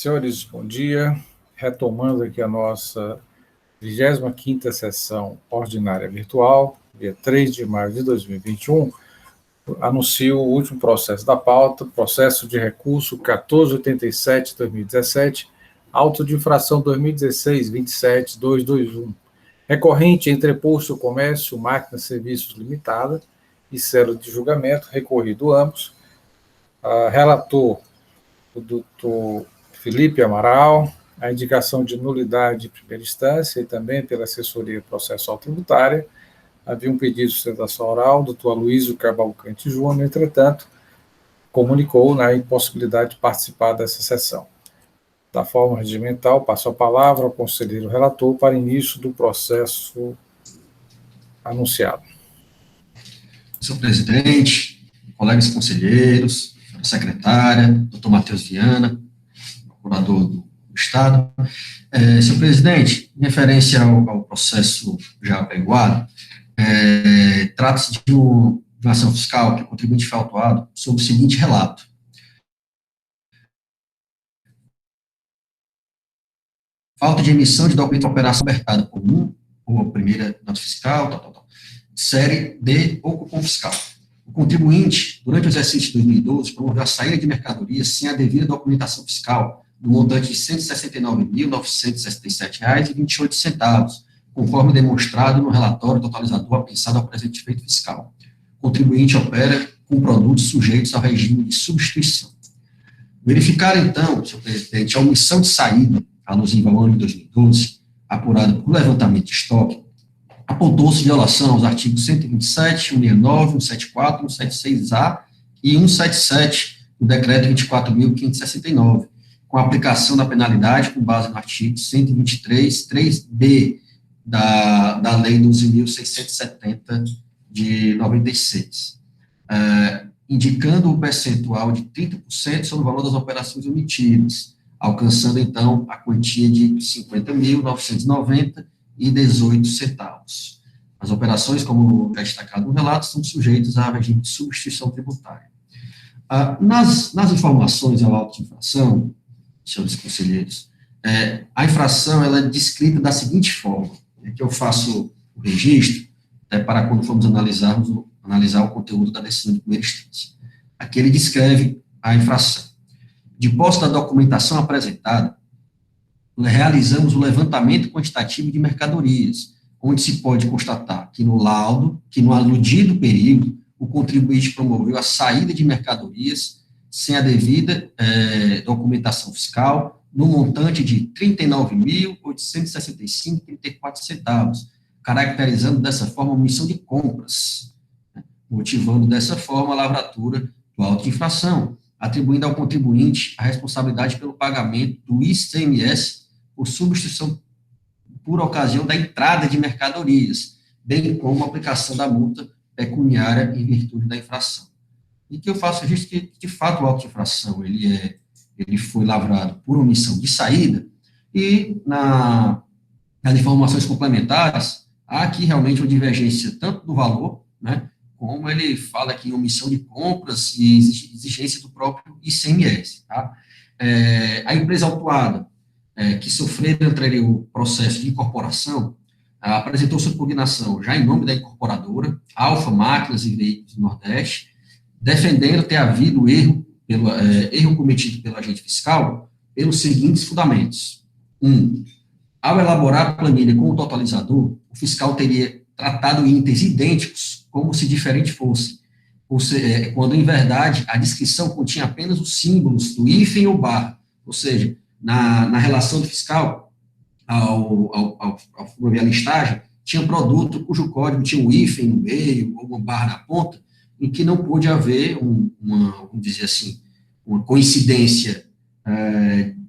Senhores, bom dia. Retomando aqui a nossa 25ª sessão ordinária virtual, dia 3 de maio de 2021, anuncio o último processo da pauta, processo de recurso 1487-2017, auto de infração 2016-27221, recorrente entreposto Comércio, Máquinas e Serviços Limitada e célula de julgamento, recorrido ambos. Relator, o doutor Felipe Amaral, a indicação de nulidade em primeira instância e também pela assessoria processual tributária. Havia um pedido de sustentação oral, o doutor Aloysio Cavalcante Júnior, entretanto, comunicou na impossibilidade de participar dessa sessão. Da forma regimental, passo a palavra ao conselheiro relator para início do processo anunciado. Senhor presidente, colegas conselheiros, secretária, doutor Matheus Viana, procurador do Estado. Senhor presidente, em referência ao processo já apregoado, trata-se de uma ação fiscal que o contribuinte foi autuado sob o seguinte relato. Falta de emissão de documento de operação abertada por ou a primeira nota fiscal, série D ou cupom fiscal. O contribuinte, durante o exercício de 2012, promoveu a saída de mercadorias sem a devida documentação fiscal, no montante de R$ 169.967,28, conforme demonstrado no relatório totalizador apensado ao presente efeito fiscal. O contribuinte opera com produtos sujeitos ao regime de substituição. Verificar, então, senhor presidente, a omissão de saída, alusiva ao ano de 2012, apurada por levantamento de estoque, apontou-se violação aos artigos 127, 169, 174, 176A e 177 do Decreto 24.569, com a aplicação da penalidade com base no artigo 123, 3B da Lei 12.670 de 96, indicando o percentual de 30% sobre o valor das operações omitidas, alcançando, então, a quantia de R$ 50.990,18. As operações, como já destacado no relato, são sujeitas a regime de substituição tributária. Nas informações ao auto de infração, senhores conselheiros, a infração ela é descrita da seguinte forma, que eu faço o registro, para quando formos analisar o conteúdo da decisão de primeira instância. Aqui ele descreve a infração. De posse da documentação apresentada, realizamos o levantamento quantitativo de mercadorias, onde se pode constatar que no laudo, que no aludido período, o contribuinte promoveu a saída de mercadorias sem a devida documentação fiscal, no montante de R$ 39.865,34, caracterizando dessa forma a omissão de compras, motivando dessa forma a lavratura do auto de infração, atribuindo ao contribuinte a responsabilidade pelo pagamento do ICMS por substituição por ocasião da entrada de mercadorias, bem como a aplicação da multa pecuniária em virtude da infração. E que eu faço registro que, de fato, o auto de infração ele foi lavrado por omissão de saída, e nas informações complementares, há aqui realmente uma divergência tanto do valor, né, como ele fala aqui em omissão de compras e exigência do próprio ICMS. Tá? A empresa autuada, que sofreu anterior processo de incorporação, apresentou sua impugnação já em nome da incorporadora, Alfa Máquinas e Veículos do Nordeste, defendendo ter havido erro cometido pelo agente fiscal pelos seguintes fundamentos. 1. Ao elaborar a planilha com o totalizador, o fiscal teria tratado itens idênticos como se diferente fosse, quando, em verdade, a descrição continha apenas os símbolos do hífen ou barra, ou seja, na relação do fiscal ao promover a listagem, tinha um produto cujo código tinha um hífen no meio ou uma barra na ponta, em que não pôde haver vamos dizer assim, uma coincidência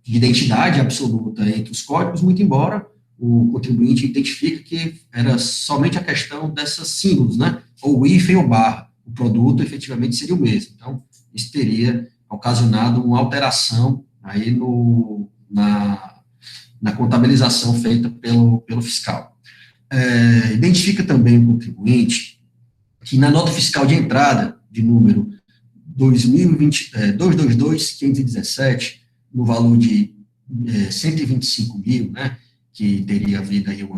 de identidade absoluta entre os códigos, muito embora o contribuinte identifique que era somente a questão desses símbolos, né, ou hífen ou barra, o produto efetivamente seria o mesmo. Então, isso teria ocasionado uma alteração aí na contabilização feita pelo fiscal. Identifica também o contribuinte que na nota fiscal de entrada, de número 222.517, no valor de 125 mil, né, que teria havido aí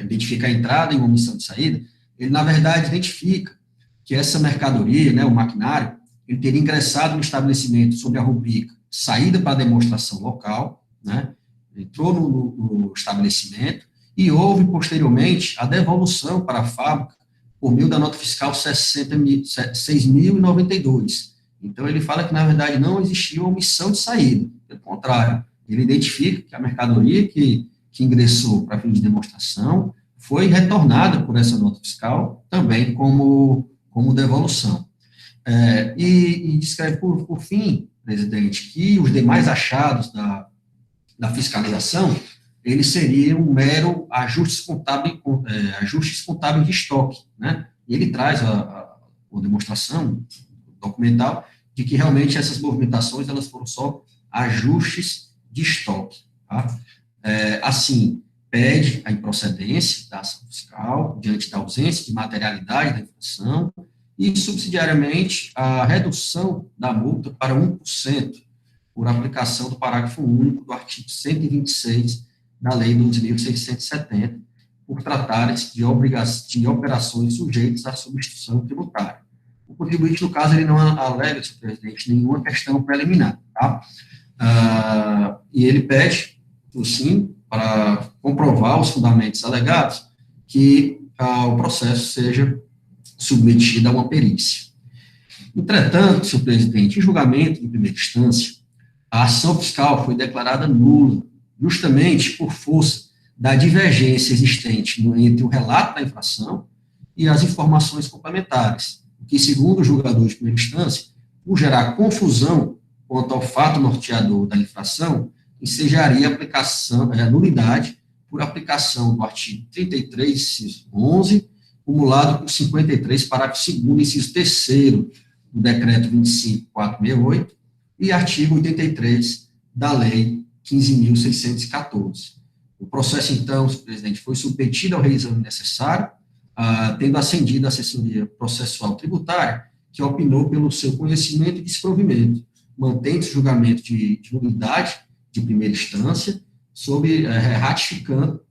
identifica a entrada e uma omissão de saída, ele, na verdade, identifica que essa mercadoria, né, o maquinário, ele teria ingressado no estabelecimento sob a rubrica saída para demonstração local, né, entrou no estabelecimento e houve, posteriormente, a devolução para a fábrica por meio da nota fiscal 6.092. Então, ele fala que, na verdade, não existia omissão de saída. Pelo contrário, ele identifica que a mercadoria que ingressou para fins de demonstração foi retornada por essa nota fiscal também como devolução. E descreve, por fim, presidente, que os demais achados da fiscalização, eles seriam um mero ajustes contábeis de estoque, né? E ele traz a demonstração documental de que realmente essas movimentações, elas foram só ajustes de estoque, tá? Assim, pede a improcedência da ação fiscal diante da ausência de materialidade da infração e, subsidiariamente, a redução da multa para 1% por aplicação do parágrafo único do artigo 126 da Lei 12.670, por tratarem-se de operações sujeitas à substituição tributária. O contribuinte, no caso, ele não alega, senhor presidente, nenhuma questão preliminar, tá? E ele pede, sim, para comprovar os fundamentos alegados, que o processo seja submetido a uma perícia. Entretanto, senhor presidente, em julgamento de primeira instância, a ação fiscal foi declarada nula, justamente por força da divergência existente entre o relato da infração e as informações complementares, o que, segundo o julgador de primeira instância, por gerar confusão quanto ao fato norteador da infração, ensejaria a nulidade por aplicação do artigo 33, inciso 11, cumulado com 53, parágrafo 2º, inciso 3º, do decreto 25.468, e artigo 83 da lei 15.614. O processo, então, senhor presidente, foi submetido ao reexame necessário, tendo ascendido a assessoria processual tributária, que opinou pelo seu conhecimento e desprovimento, mantendo o julgamento de nulidade de primeira instância, ratificando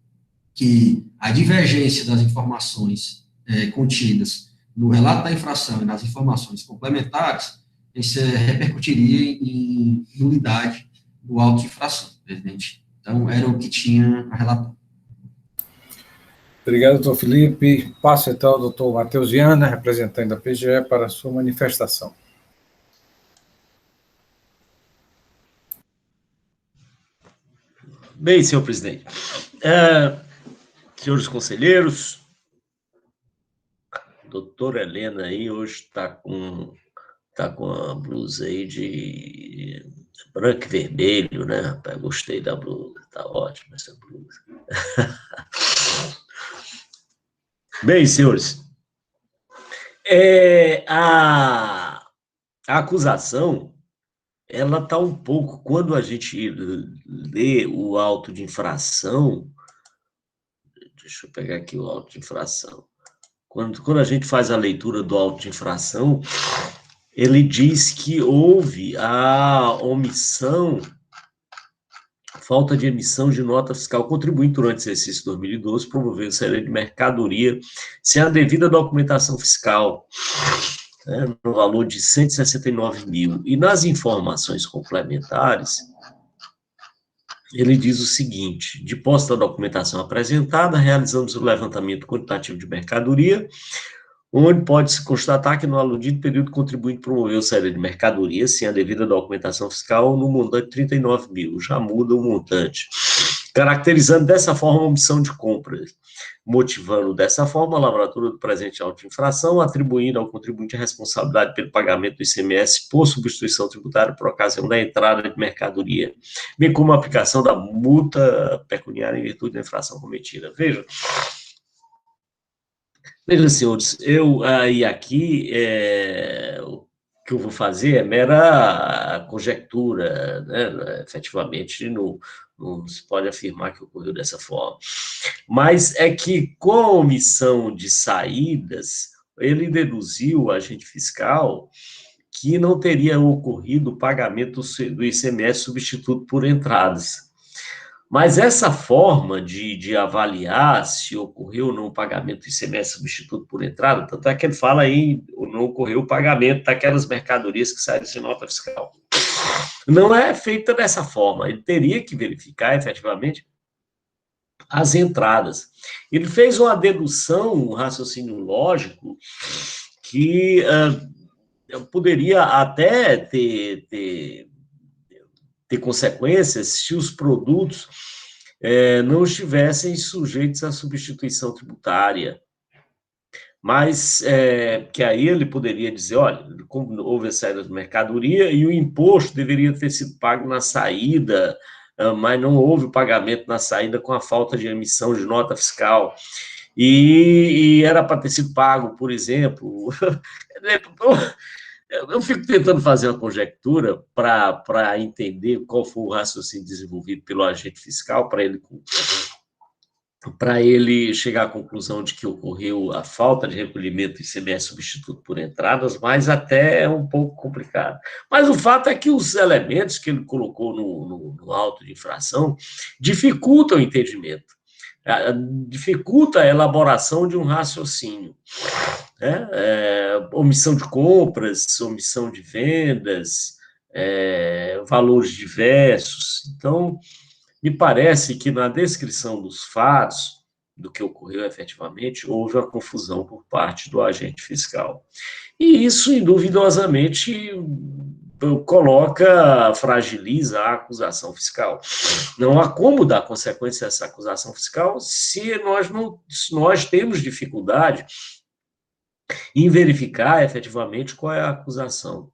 que a divergência das informações contidas no relato da infração e nas informações complementares, isso repercutiria em nulidade do auto de infração, presidente. Então, era o que tinha a relatar. Obrigado, doutor Felipe. Passo, então, ao doutor Matheus Viana, representante da PGE, para a sua manifestação. Bem, senhor presidente. Senhores conselheiros, a doutora Helena aí hoje está com a blusa aí de branco e vermelho, né, rapaz? Gostei da blusa, tá ótima essa blusa. Bem, senhores, a acusação, ela está um pouco, quando a gente lê o auto de infração, deixa eu pegar aqui o auto de infração, quando a gente faz a leitura do auto de infração, ele diz que houve a omissão, falta de emissão de nota fiscal contribuinte durante o exercício 2012, promovendo saída de mercadoria sem a devida documentação fiscal, né, no valor de 169 mil. E nas informações complementares, ele diz o seguinte: de posse da documentação apresentada, realizamos o levantamento quantitativo de mercadoria, onde pode-se constatar que no aludido período o contribuinte promoveu saída de mercadoria sem a devida documentação fiscal no montante de 39 mil, já muda o montante, caracterizando dessa forma a omissão de compras, motivando dessa forma a lavratura do presente auto de infração, atribuindo ao contribuinte a responsabilidade pelo pagamento do ICMS por substituição tributária por ocasião da entrada de mercadoria, bem como a aplicação da multa pecuniária em virtude da infração cometida. Veja, senhores, aqui, o que eu vou fazer é mera conjectura, né? Efetivamente, não se pode afirmar que ocorreu dessa forma. Mas é que, com a omissão de saídas, ele deduziu, o agente fiscal, que não teria ocorrido o pagamento do ICMS substituto por entradas. Mas essa forma de avaliar se ocorreu ou não o pagamento do ICMS substituto por entrada, tanto é que ele fala aí, não ocorreu o pagamento daquelas mercadorias que saíram sem nota fiscal. Não é feita dessa forma, ele teria que verificar efetivamente as entradas. Ele fez uma dedução, um raciocínio lógico, que poderia até ter consequências se os produtos não estivessem sujeitos à substituição tributária. Mas que aí ele poderia dizer, olha, como houve a saída de mercadoria e o imposto deveria ter sido pago na saída, mas não houve o pagamento na saída com a falta de emissão de nota fiscal. E era para ter sido pago, por exemplo. Eu fico tentando fazer uma conjectura para entender qual foi o raciocínio desenvolvido pelo agente fiscal, para ele chegar à conclusão de que ocorreu a falta de recolhimento do ICMS substituto por entradas, mas até é um pouco complicado. Mas o fato é que os elementos que ele colocou no auto de infração dificultam o entendimento, dificulta a elaboração de um raciocínio. Omissão de compras, omissão de vendas, valores diversos. Então, me parece que na descrição dos fatos, do que ocorreu efetivamente, houve uma confusão por parte do agente fiscal. E isso, induvidosamente, fragiliza a acusação fiscal. Não há como dar consequência a essa acusação fiscal se nós temos dificuldade em verificar efetivamente qual é a acusação.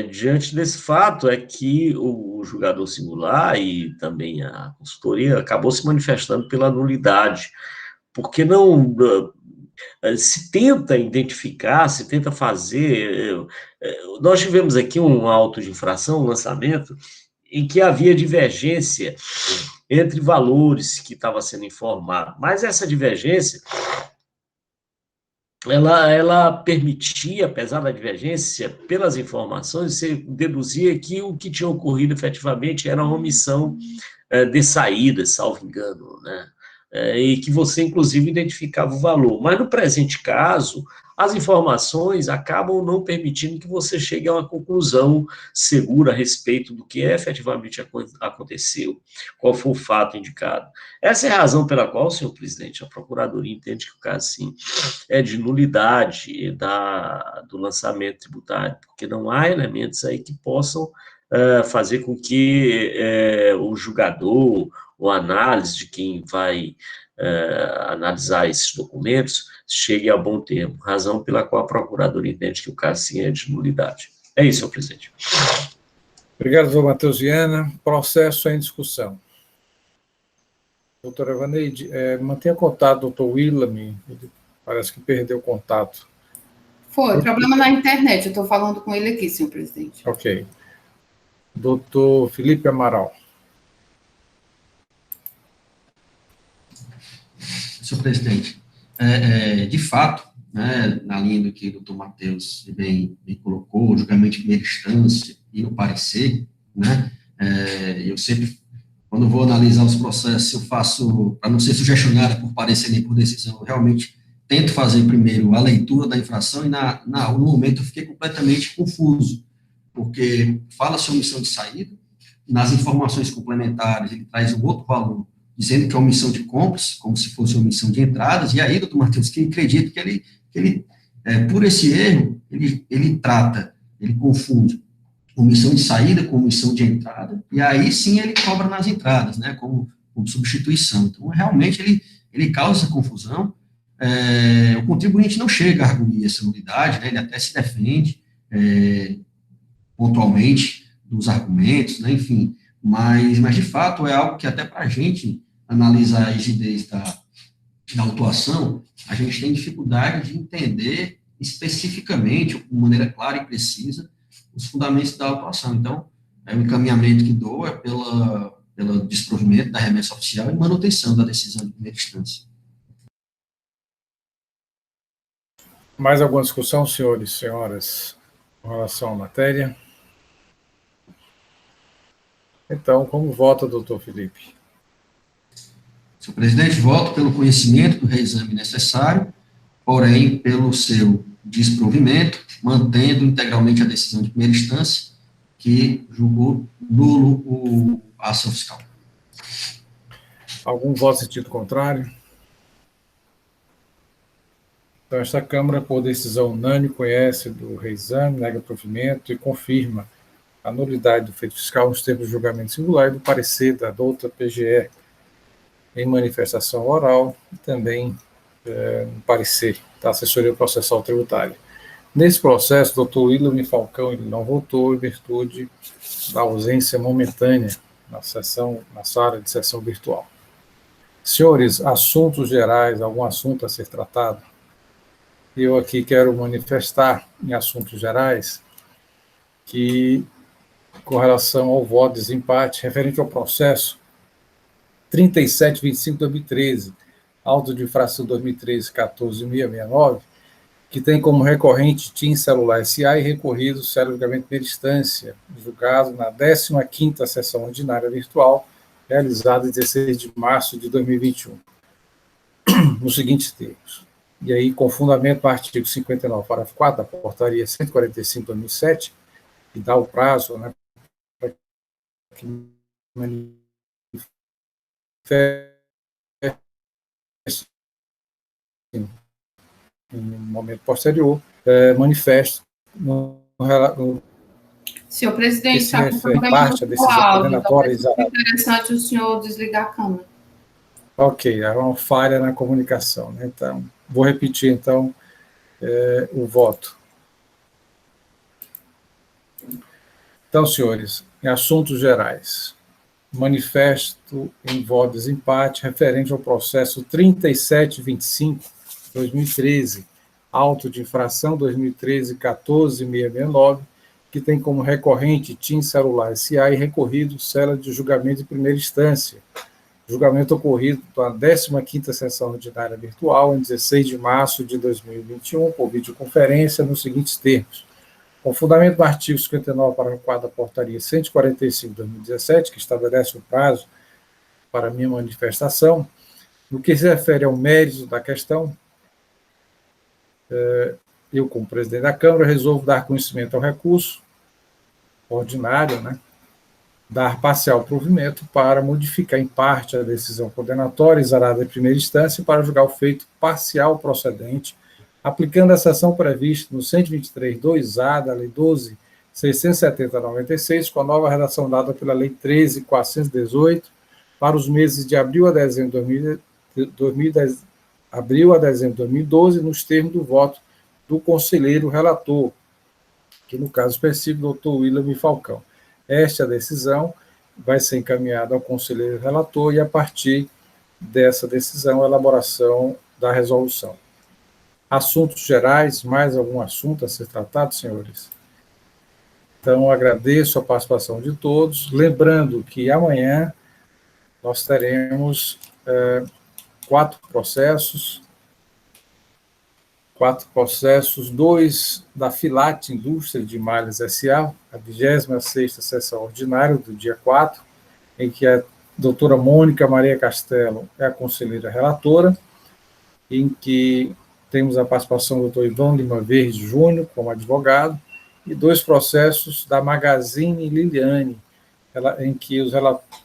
Diante desse fato é que o julgador singular e também a consultoria acabou se manifestando pela nulidade, porque não se tenta identificar, se tenta fazer. Nós tivemos aqui um auto de infração, um lançamento, em que havia divergência entre valores que estava sendo informado, mas essa divergência ela permitia, apesar da divergência, pelas informações, você deduzia que o que tinha ocorrido efetivamente era uma omissão de saída, salvo engano, né? E que você, inclusive, identificava o valor. Mas, no presente caso, as informações acabam não permitindo que você chegue a uma conclusão segura a respeito do que efetivamente aconteceu, qual foi o fato indicado. Essa é a razão pela qual, senhor presidente, a Procuradoria entende que o caso, sim, é de nulidade do lançamento tributário, porque não há elementos aí que possam fazer com que o julgador, ou análise de quem vai analisar esses documentos, chegue a bom termo, razão pela qual a Procuradoria entende que o caso, sim, é de nulidade. É isso, senhor presidente. Obrigado, doutor Matheus Viana. Processo em discussão. Doutora Vaneide, mantenha contato, doutor Willam, ele parece que perdeu o contato. Foi, problema na internet, eu estou falando com ele aqui, senhor presidente. Ok. Doutor Felipe Amaral. Senhor presidente, de fato, né, na linha do que o doutor Matheus bem colocou, o julgamento de primeira instância e no parecer, né, eu sempre, quando vou analisar os processos, eu faço, para não ser sugestionado por parecer nem por decisão, eu realmente tento fazer primeiro a leitura da infração e no momento eu fiquei completamente confuso, porque fala-se omissão de saída, nas informações complementares ele traz um outro valor, dizendo que é omissão de compras, como se fosse omissão de entradas, e aí, doutor Matheus, que acredito que ele por esse erro, ele confunde omissão de saída com omissão de entrada, e aí sim ele cobra nas entradas, né, como substituição. Então, realmente, ele causa essa confusão, o contribuinte não chega a arguir essa nulidade, né, ele até se defende pontualmente dos argumentos, né, enfim, mas de fato é algo que até para a gente analisar a rigidez da autuação, a gente tem dificuldade de entender especificamente, de maneira clara e precisa, os fundamentos da autuação. Então, o encaminhamento que dou é pelo desprovimento da remessa oficial e manutenção da decisão de primeira instância. Mais alguma discussão, senhores e senhoras? com relação à matéria? Então, como vota, doutor Felipe? Senhor presidente, voto pelo conhecimento do reexame necessário, porém, pelo seu desprovimento, mantendo integralmente a decisão de primeira instância, que julgou nulo a ação fiscal. Algum voto em sentido contrário? Então, esta Câmara, por decisão unânime, conhece do reexame, nega provimento e confirma a nulidade do feito fiscal nos termos do julgamento singular e do parecer da douta PGE em manifestação oral e também no parecer da assessoria processual tributária. Nesse processo, o doutor William Falcão ele não votou em virtude da ausência momentânea na sala de sessão virtual. Senhores, assuntos gerais, algum assunto a ser tratado? Eu aqui quero manifestar em assuntos gerais que, com relação ao voto de desempate, referente ao processo 3725-2013, auto de infração 2013-14669, que tem como recorrente TIM Celular S.A. e recorrido célere julgamento de primeira instância, julgado na 15ª sessão ordinária virtual, realizada em 16 de março de 2021, nos seguintes termos. E aí, com fundamento no artigo 59, parágrafo 4 da portaria 145/2007, que dá o prazo, né, para que em um momento posterior, manifesto no senhor presidente, está com parte da decisão condenatória. Então é interessante o senhor desligar a câmera. Ok, é uma falha na comunicação, né? Então, vou repetir, então, o voto. Então, senhores, em assuntos gerais, manifesto em voto de desempate referente ao processo 3725/2013, auto de infração 2013-14669, que tem como recorrente TIM Celular S.A. e recorrido célere de julgamento de primeira instância. Julgamento ocorrido na 15ª sessão ordinária virtual, em 16 de março de 2021, por videoconferência, nos seguintes termos. Com fundamento no artigo 59, parágrafo 4 da portaria 145/2017, que estabelece o prazo para minha manifestação, no que se refere ao mérito da questão, eu, como presidente da Câmara, resolvo dar conhecimento ao recurso ordinário, né, dar parcial provimento para modificar em parte a decisão condenatória exarada em primeira instância para julgar o feito parcial procedente, aplicando a seção prevista no 123.2A da Lei 12.670/96, com a nova redação dada pela Lei 13.418, para os meses de abril a dezembro de 2012, nos termos do voto do conselheiro relator, que no caso específico, doutor William Falcão. Esta decisão vai ser encaminhada ao conselheiro relator e, a partir dessa decisão, a elaboração da resolução. Assuntos gerais, mais algum assunto a ser tratado, senhores? Então, agradeço a participação de todos. Lembrando que amanhã nós teremos 4 processos, 2 da Filat Indústria de Malhas S.A., a 26ª sessão ordinária do dia 4, em que a doutora Mônica Maria Castelo é a conselheira relatora, em que temos a participação do doutor Ivan Lima Verde Júnior como advogado, e 2 processos da Magazine Liliane, em que os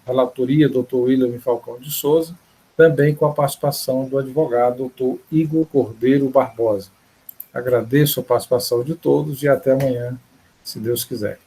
relatoria do doutor William Falcão de Souza, também com a participação do advogado doutor Igor Cordeiro Barbosa. Agradeço a participação de todos e até amanhã, se Deus quiser.